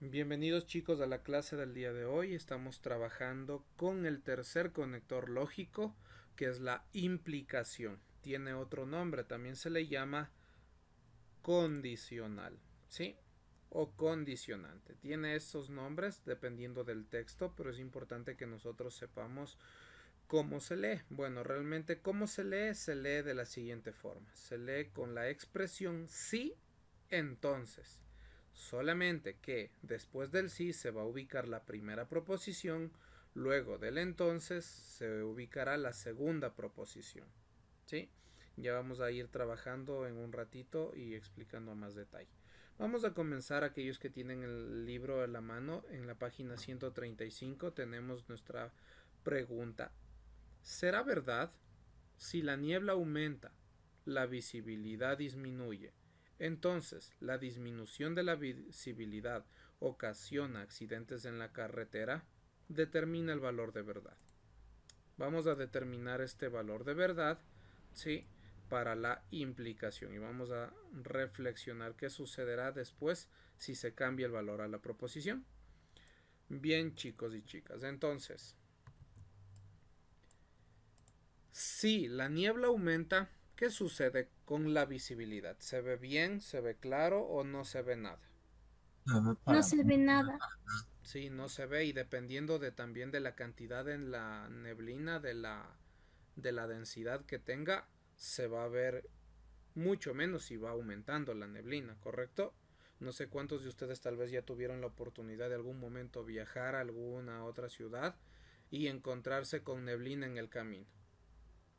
Bienvenidos chicos a la clase del día de hoy. Estamos trabajando con el tercer conector lógico, que es la implicación. Tiene otro nombre, también se le llama condicional, ¿sí? O condicionante. Tiene estos nombres dependiendo del texto, pero es importante que nosotros sepamos cómo se lee. Bueno, realmente cómo se lee de la siguiente forma. Se lee con la expresión sí, entonces. Solamente que después del sí se va a ubicar la primera proposición, luego del entonces se ubicará la segunda proposición. ¿Sí? Ya vamos a ir trabajando en un ratito y explicando a más detalle. Vamos a comenzar. Aquellos que tienen el libro a la mano, en la página 135 tenemos nuestra pregunta. ¿Será verdad? Si la niebla aumenta, la visibilidad disminuye. Entonces, la disminución de la visibilidad ocasiona accidentes en la carretera. Determina el valor de verdad. Vamos a determinar este valor de verdad, ¿sí? Para la implicación, y vamos a reflexionar qué sucederá después si se cambia el valor a la proposición. Bien, chicos y chicas, entonces, si la niebla aumenta, ¿qué sucede con la visibilidad? ¿Se ve bien, se ve claro o no se ve nada? No se ve nada. Sí, no se ve, y dependiendo también de la cantidad en la neblina, de la densidad que tenga, se va a ver mucho menos si va aumentando la neblina, ¿correcto? No sé cuántos de ustedes tal vez ya tuvieron la oportunidad de algún momento viajar a alguna otra ciudad y encontrarse con neblina en el camino.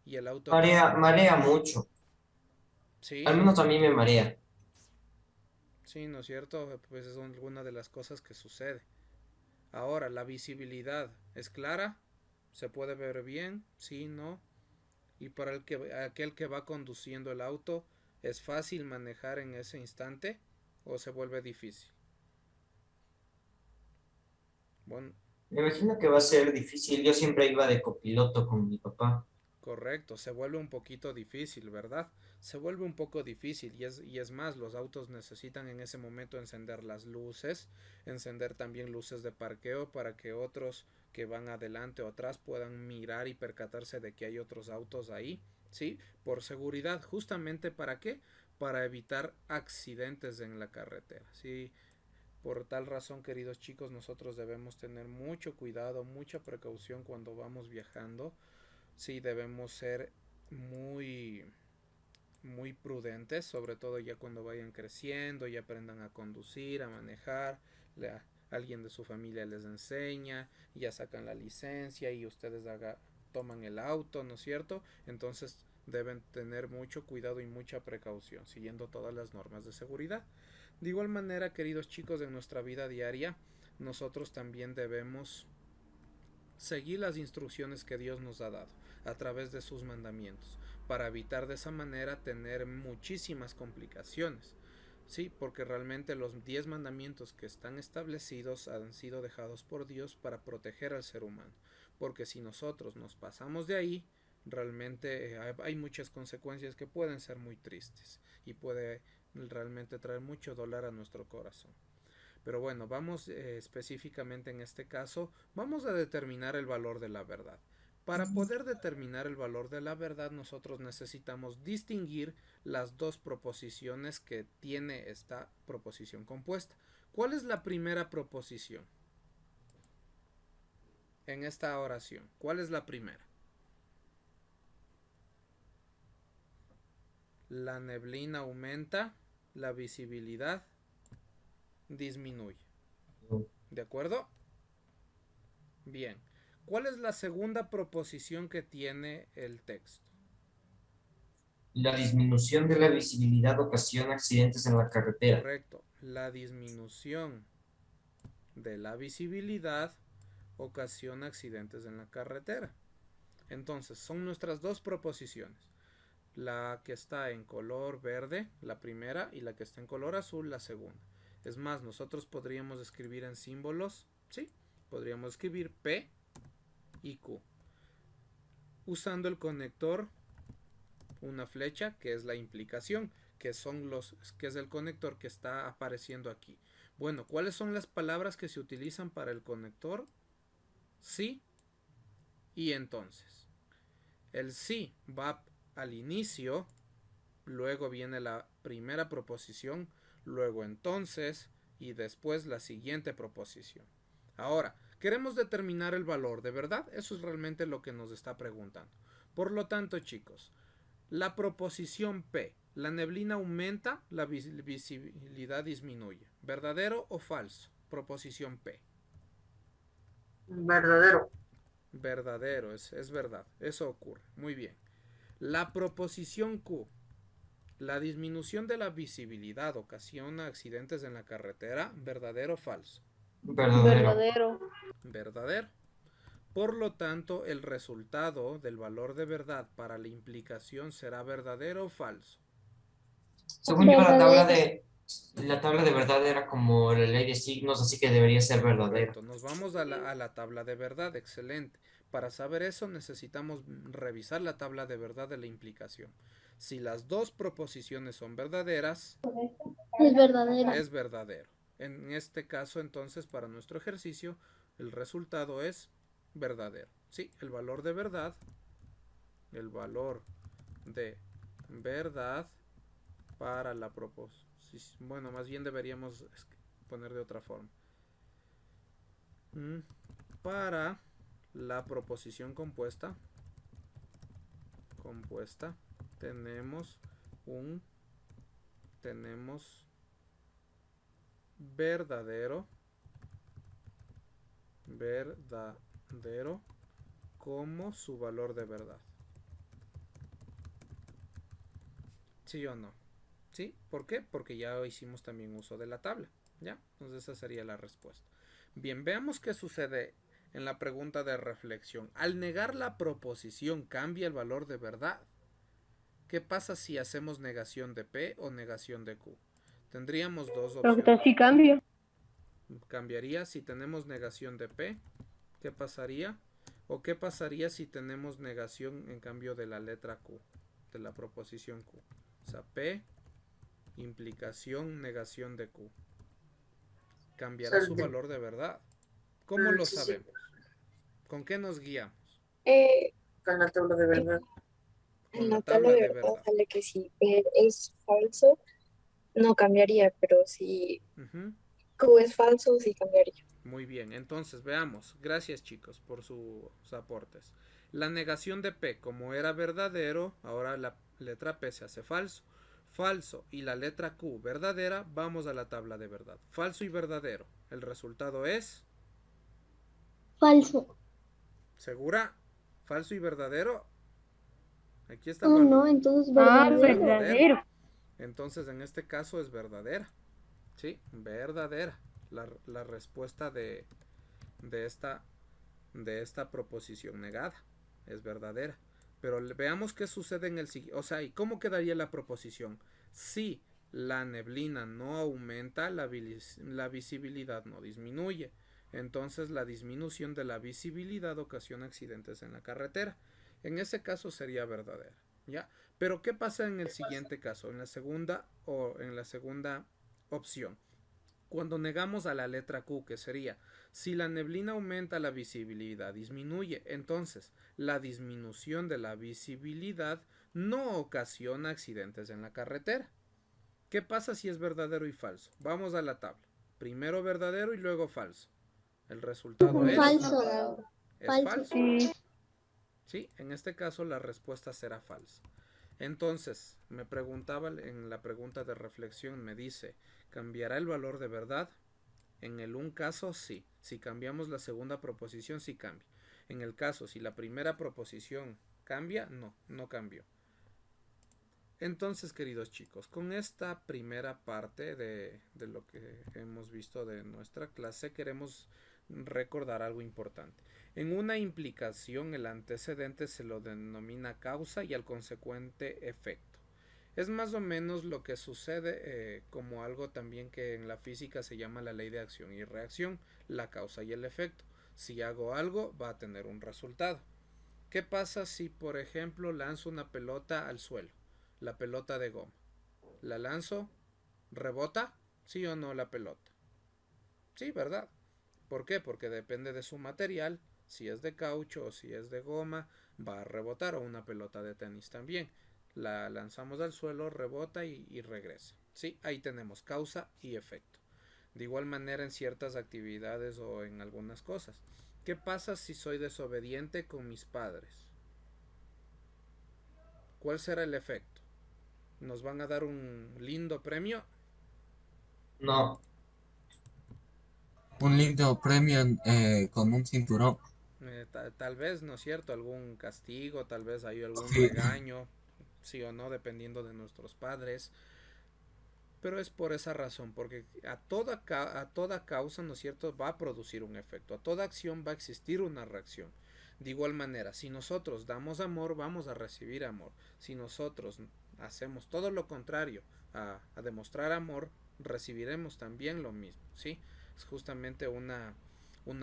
Y el auto no. Marea mucho. Al Sí, menos a mí me marea. sí, ¿no es cierto? Pues es alguna de las cosas que sucede. Ahora, la visibilidad es clara, se puede ver bien, sí, no. Y para aquel que va conduciendo el auto, ¿es fácil manejar en ese instante o se vuelve difícil? Bueno, Me imagino que va a ser difícil. Yo siempre iba de copiloto con mi papá. correcto, se vuelve un poquito difícil, ¿verdad? Se vuelve un poco difícil, y es más, los autos necesitan en ese momento encender las luces, encender también luces de parqueo para que otros que van adelante o atrás puedan mirar y percatarse de que hay otros autos ahí, ¿sí? Por seguridad, justamente ¿para qué? Para evitar accidentes en la carretera, ¿sí? Por tal razón, queridos chicos, nosotros debemos tener mucho cuidado, mucha precaución cuando vamos viajando. Sí, debemos ser muy, muy prudentes, sobre todo ya cuando vayan creciendo y aprendan a conducir, a manejar. Alguien de su familia les enseña, ya sacan la licencia y ustedes toman el auto, ¿no es cierto? Entonces deben tener mucho cuidado y mucha precaución, siguiendo todas las normas de seguridad. De igual manera, queridos chicos, en nuestra vida diaria, nosotros también debemos seguir las instrucciones que Dios nos ha dado a través de sus mandamientos, para evitar de esa manera tener muchísimas complicaciones. Sí, porque realmente los 10 mandamientos que están establecidos han sido dejados por Dios para proteger al ser humano. Porque si nosotros nos pasamos de ahí, realmente hay muchas consecuencias que pueden ser muy tristes y puede realmente traer mucho dolor a nuestro corazón. Pero bueno, vamos específicamente en este caso, vamos a determinar el valor de la verdad. Para poder determinar el valor de la verdad, nosotros necesitamos distinguir las dos proposiciones que tiene esta proposición compuesta. ¿Cuál es la primera proposición en esta oración? ¿Cuál es la primera? La neblina aumenta, la visibilidad disminuye. ¿De acuerdo? Bien. ¿Cuál es la segunda proposición que tiene el texto? La disminución de la visibilidad ocasiona accidentes en la carretera. Correcto. La disminución de la visibilidad ocasiona accidentes en la carretera. Entonces, son nuestras dos proposiciones. La que está en color verde, la primera, y la que está en color azul, la segunda. Es más, nosotros podríamos escribir en símbolos, ¿sí? Podríamos escribir P y Q, usando el conector, una flecha, que es la implicación, que es el conector que está apareciendo aquí. Bueno, ¿cuáles son las palabras que se utilizan para el conector? Sí y entonces. El sí va al inicio, luego viene la primera proposición, luego entonces y después la siguiente proposición. Ahora, queremos determinar el valor, ¿de verdad? Eso es realmente lo que nos está preguntando. Por lo tanto, chicos, la proposición P, la neblina aumenta, la visibilidad disminuye. ¿Verdadero o falso? Proposición P. Verdadero. Verdadero, es verdad, eso ocurre. Muy bien. La proposición Q, la disminución de la visibilidad ocasiona accidentes en la carretera, ¿verdadero o falso? Verdadero. Verdadero. Verdadero. Por lo tanto, el resultado del valor de verdad para la implicación será verdadero o falso. Según yo, Verdadero. la tabla de verdad era como la ley de signos, así que debería ser verdadera. Correcto, nos vamos a la tabla de verdad, excelente. Para saber eso necesitamos revisar la tabla de verdad de la implicación. Si las dos proposiciones son verdaderas, Es verdadera. es verdadero. En este caso, entonces, para nuestro ejercicio, el resultado es verdadero. Sí, el valor de verdad para la proposición. Bueno, más bien deberíamos poner de otra forma. Para la proposición compuesta tenemos verdadero como su valor de verdad. ¿Sí o no? ¿Sí? ¿Por qué? Porque ya hicimos también uso de la tabla. ¿Ya? Entonces esa sería la respuesta. Bien, veamos qué sucede en la pregunta de reflexión. Al negar la proposición, ¿cambia el valor de verdad? ¿Qué pasa si hacemos negación de P o negación de Q? Tendríamos dos opciones. Sí cambia. Cambiaría si tenemos negación de P. ¿Qué pasaría? ¿O qué pasaría si tenemos negación en cambio de la letra Q? De la proposición Q. O sea, P, implicación, negación de Q. Cambiará su valor de verdad. ¿Cómo lo sabemos? ¿Con qué nos guiamos? Con la tabla de verdad. Con la tabla de verdad. Sale que si P es falso, no cambiaría, pero si Q es falso, sí cambiaría. Muy bien, entonces veamos. Gracias, chicos, por sus aportes. La negación de P, como era verdadero, ahora la letra P se hace falso. Falso y la letra Q verdadera, vamos a la tabla de verdad. Falso y verdadero. El resultado es... Falso. ¿Segura? ¿Falso y verdadero? Aquí está. No, entonces verdadero. Entonces en este caso es verdadera. Sí, verdadera. La respuesta de esta proposición negada es verdadera. Pero veamos qué sucede en el siguiente. O sea, ¿y cómo quedaría la proposición? Si la neblina no aumenta, la visibilidad no disminuye. Entonces la disminución de la visibilidad ocasiona accidentes en la carretera. En ese caso sería verdadera, ¿ya? Pero ¿qué pasa en el siguiente caso? En la segunda opción. Cuando negamos a la letra Q, que sería, si la neblina aumenta, la visibilidad disminuye. Entonces, la disminución de la visibilidad no ocasiona accidentes en la carretera. ¿Qué pasa si es verdadero y falso? Vamos a la tabla. Primero verdadero y luego falso. El resultado es Falso. es falso. Sí. Sí, en este caso la respuesta será falsa. Entonces, me preguntaba en la pregunta de reflexión, me dice, ¿cambiará el valor de verdad? En el un caso, sí. Si cambiamos la segunda proposición, sí cambia. En el caso, si la primera proposición cambia, no cambió. Entonces, queridos chicos, con esta primera parte de lo que hemos visto de nuestra clase, queremos recordar algo importante. En una implicación, el antecedente se lo denomina causa y al consecuente efecto. Es más o menos lo que sucede como algo también que en la física se llama la ley de acción y reacción, la causa y el efecto. Si hago algo, va a tener un resultado. ¿Qué pasa si, por ejemplo, lanzo una pelota al suelo? La pelota de goma. La lanzo, rebota, sí o no la pelota. Sí, ¿verdad? ¿Por qué? Porque depende de su material. Si es de caucho o si es de goma, va a rebotar, o una pelota de tenis también. La lanzamos al suelo, rebota y regresa. Sí, ahí tenemos causa y efecto. De igual manera en ciertas actividades o en algunas cosas. ¿Qué pasa si soy desobediente con mis padres? ¿Cuál será el efecto? ¿Nos van a dar un lindo premio? No, Un lindo premio con un cinturón. Tal vez, ¿no es cierto? Algún castigo, tal vez hay algún Sí, regaño, sí o no, dependiendo de nuestros padres. Pero es por esa razón, porque a toda causa, ¿no es cierto?, va a producir un efecto. A toda acción va a existir una reacción. De igual manera, si nosotros damos amor, vamos a recibir amor. Si nosotros hacemos todo lo contrario a demostrar amor, recibiremos también lo mismo, ¿sí? Es justamente una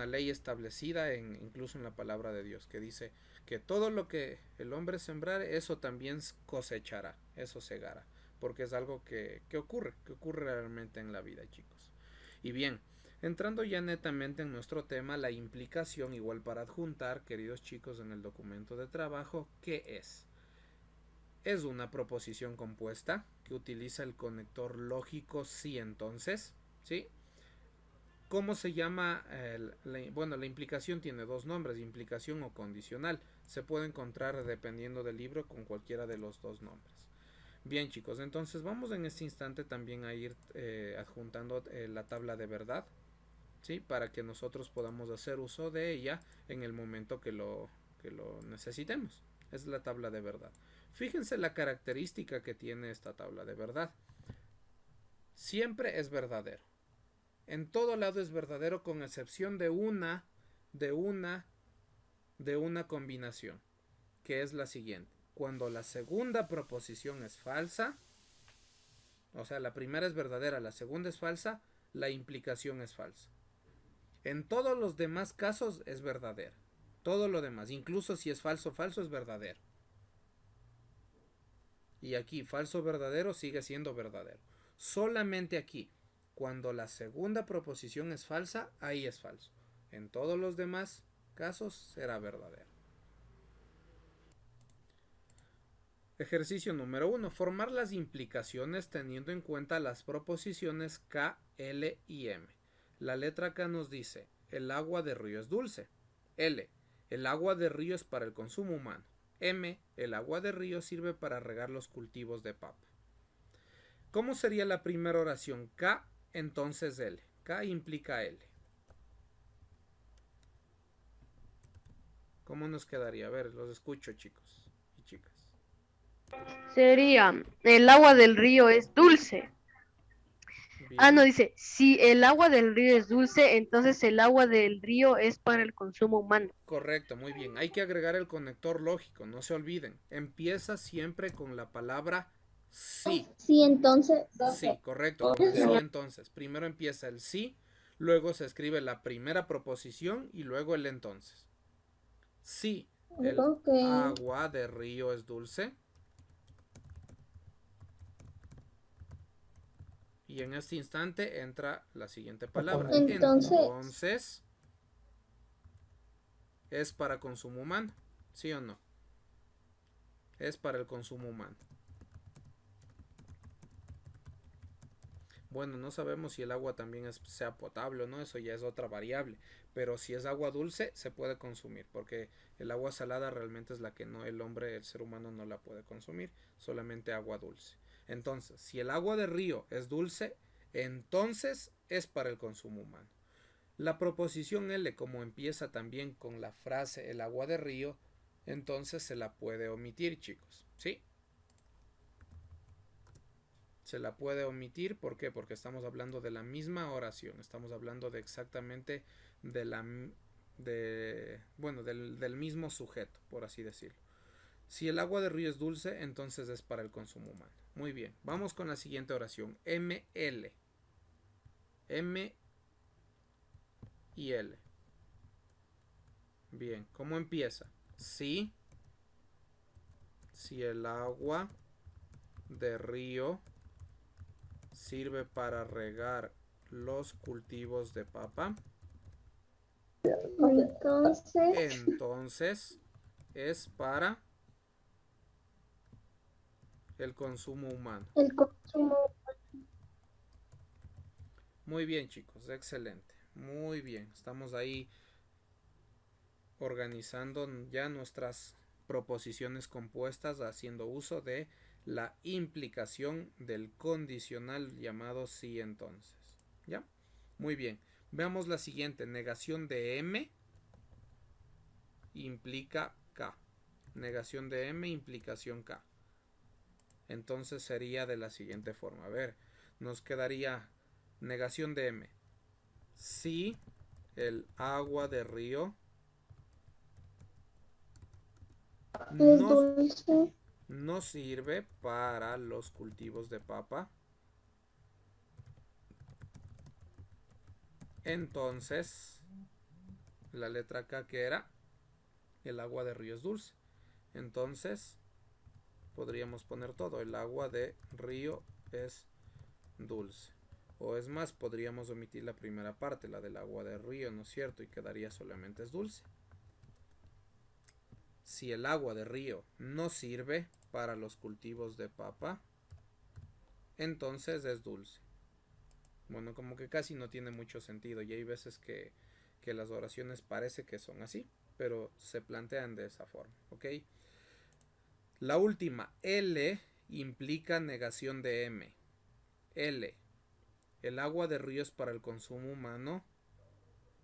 ley establecida incluso en la palabra de Dios, que dice que todo lo que el hombre sembrar, eso también cosechará, eso segará, porque es algo que ocurre realmente en la vida, chicos. Y bien, entrando ya netamente en nuestro tema, la implicación, igual para adjuntar, queridos chicos, en el documento de trabajo, ¿qué es? Es una proposición compuesta que utiliza el conector lógico sí entonces, ¿sí? ¿Cómo se llama? Bueno, la implicación tiene dos nombres, implicación o condicional. Se puede encontrar dependiendo del libro con cualquiera de los dos nombres. Bien, chicos, entonces vamos en este instante también a ir adjuntando la tabla de verdad, ¿sí? Para que nosotros podamos hacer uso de ella en el momento que lo necesitemos. Es la tabla de verdad. Fíjense la característica que tiene esta tabla de verdad. Siempre es verdadero. En todo lado es verdadero, con excepción de una combinación, que es la siguiente. Cuando la segunda proposición es falsa, o sea, la primera es verdadera, la segunda es falsa, la implicación es falsa. En todos los demás casos es verdadera. Todo lo demás, incluso si es falso, falso es verdadero. Y aquí, falso, verdadero, sigue siendo verdadero. Solamente aquí, cuando la segunda proposición es falsa, ahí es falso. En todos los demás casos será verdadero. Ejercicio número 1. Formar las implicaciones teniendo en cuenta las proposiciones K, L y M. La letra K nos dice, el agua de río es dulce. L, el agua de río es para el consumo humano. M, el agua de río sirve para regar los cultivos de papa. ¿Cómo sería la primera oración? K, entonces L. K implica L. ¿Cómo nos quedaría? A ver, los escucho, chicos y chicas. Sería, el agua del río es dulce. Bien. No, dice, si el agua del río es dulce, entonces el agua del río es para el consumo humano. Correcto, muy bien. Hay que agregar el conector lógico, no se olviden. Empieza siempre con la palabra sí. Sí, entonces. Sí, correcto, con el sí entonces. Primero empieza el sí, luego se escribe la primera proposición y luego el entonces. Sí, el agua de río es dulce. Y en este instante entra la siguiente palabra. Entonces, ¿es para consumo humano? ¿Sí o no? Es para el consumo humano. Bueno, no sabemos si el agua también sea potable o no, eso ya es otra variable. Pero si es agua dulce, se puede consumir, porque el agua salada realmente es la que no, el ser humano no la puede consumir, solamente agua dulce. Entonces, si el agua de río es dulce, entonces es para el consumo humano. La proposición L, como empieza también con la frase el agua de río, entonces se la puede omitir, chicos, ¿sí? Se la puede omitir, ¿por qué? Porque estamos hablando de la misma oración, estamos hablando de exactamente del mismo sujeto, por así decirlo. Si el agua de río es dulce, entonces es para el consumo humano. Muy bien, vamos con la siguiente oración, ML. M y L. Bien, ¿cómo empieza? Si el agua de río sirve para regar los cultivos de papa, Entonces, entonces es para el consumo humano. el consumo. Muy bien, chicos, excelente. Muy bien, estamos ahí organizando ya nuestras proposiciones compuestas haciendo uso de la implicación del condicional llamado sí entonces. ¿Ya? Muy bien. Veamos la siguiente. Negación de M implica K. Negación de M, implicación K. Entonces sería de la siguiente forma. A ver, nos quedaría negación de M. Si el agua de río no sirve para los cultivos de papa, entonces la letra K, que era, el agua de río es dulce. Entonces podríamos poner todo, el agua de río es dulce. O es más, podríamos omitir la primera parte, la del agua de río, ¿no es cierto? Y quedaría solamente es dulce. Si el agua de río no sirve para los cultivos de papa, entonces es dulce. Bueno, como que casi no tiene mucho sentido y hay veces que las oraciones parece que son así, pero se plantean de esa forma, ¿ok? La última, L, implica negación de M. L, el agua de río es para el consumo humano.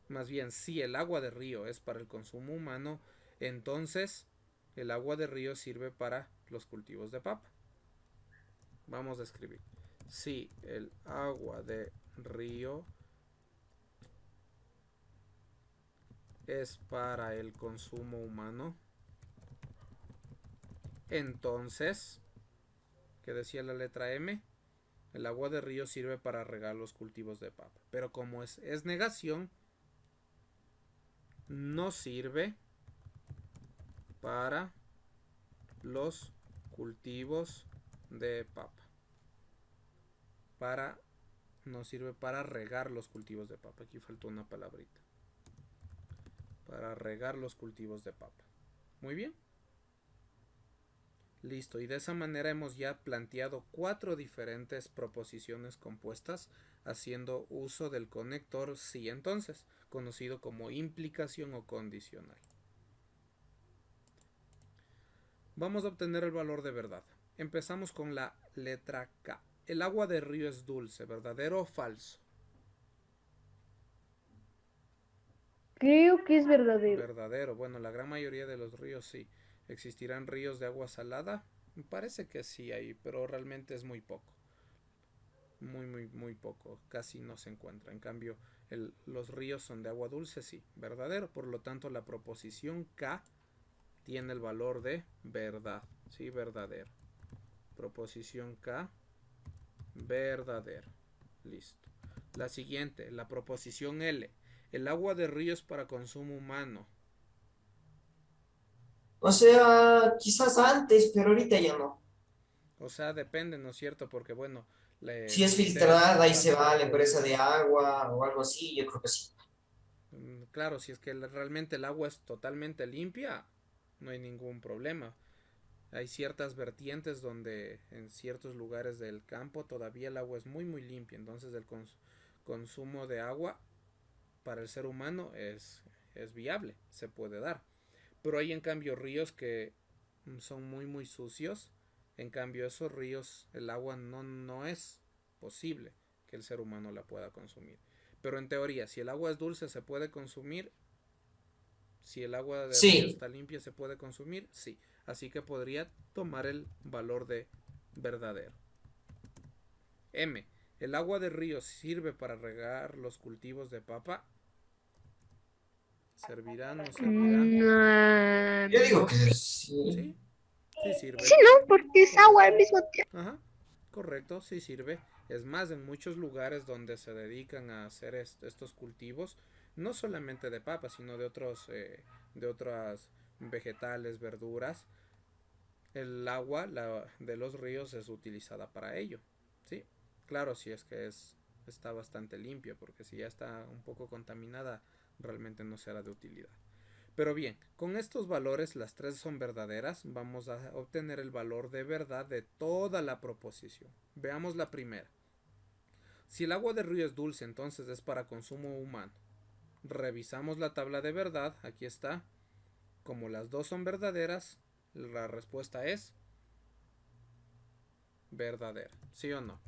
Más bien, si el agua de río es para el consumo humano, entonces el agua de río sirve para los cultivos de papa. Vamos a escribir. Si el agua de río es para el consumo humano, entonces, ¿qué decía la letra M? El agua de río sirve para regar los cultivos de papa. Pero como es negación, no sirve para los cultivos de papa. No sirve para regar los cultivos de papa. Aquí faltó una palabrita. Para regar los cultivos de papa. Muy bien. Listo, y de esa manera hemos ya planteado 4 diferentes proposiciones compuestas haciendo uso del conector sí entonces, conocido como implicación o condicional. Vamos a obtener el valor de verdad. Empezamos con la letra K. El agua de río es dulce, ¿verdadero o falso? Creo que es verdadero. Verdadero. Bueno, la gran mayoría de los ríos sí. ¿Existirán ríos de agua salada? Me parece que sí hay, pero realmente es muy poco. Muy poco. Casi no se encuentra. En cambio, los ríos son de agua dulce, sí. Verdadero. Por lo tanto, la proposición K tiene el valor de verdad. Sí, verdadero. Proposición K, verdadero. Listo. La siguiente, la proposición L. El agua de río es para consumo humano. O sea, quizás antes, pero ahorita ya no. O sea, depende, ¿no es cierto? Porque bueno, Si es ustedes filtrada y se va a la pasando, empresa de agua o algo así, yo creo que sí. claro, si es que realmente el agua es totalmente limpia, no hay ningún problema. Hay ciertas vertientes donde en ciertos lugares del campo todavía el agua es muy limpia, entonces el consumo de agua para el ser humano es viable, se puede dar. Pero hay en cambio ríos que son muy sucios. En cambio esos ríos, el agua no es posible que el ser humano la pueda consumir. Pero en teoría, si el agua es dulce, ¿se puede consumir? Si el agua de río Sí, está limpia, ¿se puede consumir? Sí. Así que podría tomar el valor de verdadero. M. ¿El agua de río sirve para regar los cultivos de papa? ¿Servirá o no servirá? yo digo No que sé. sí. Sí, sí Sí, sirve. no, porque es agua al mismo tiempo. Ajá, correcto, sí sirve. Es más, en muchos lugares donde se dedican a hacer estos cultivos, no solamente de papas, sino de otras vegetales, verduras, el agua de los ríos es utilizada para ello. Sí, claro, si es que es está bastante limpia, porque si ya está un poco contaminada, realmente no será de utilidad. Pero bien, con estos valores, las tres son verdaderas, vamos a obtener el valor de verdad de toda la proposición. Veamos la primera. Si el agua de río es dulce, entonces es para consumo humano. Revisamos la tabla de verdad, aquí está. Como las dos son verdaderas, la respuesta es verdadera, ¿sí o no?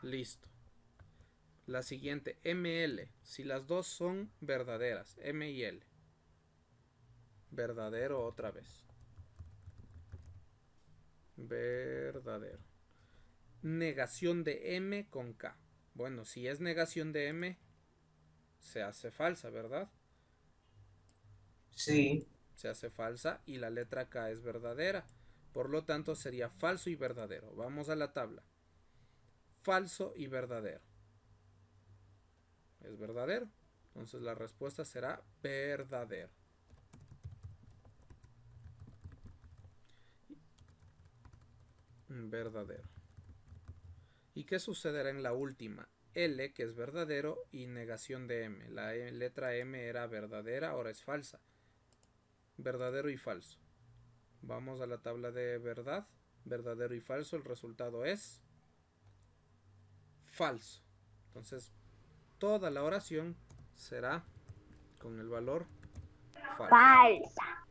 Listo. La siguiente, ML. Si las dos son verdaderas, M y L. Verdadero otra vez. Verdadero. Negación de M con K. Bueno, si es negación de M, se hace falsa, ¿verdad? Sí. Se hace falsa y la letra K es verdadera. Por lo tanto, sería falso y verdadero. Vamos a la tabla. Falso y verdadero. Es verdadero. Entonces la respuesta será verdadero. Verdadero. ¿Y qué sucederá en la última? L, que es verdadero, y negación de M. La letra M era verdadera, ahora es falsa. Verdadero y falso. Vamos a la tabla de verdad. Verdadero y falso. El resultado es falso. Entonces, toda la oración será con el valor falso. Falsa.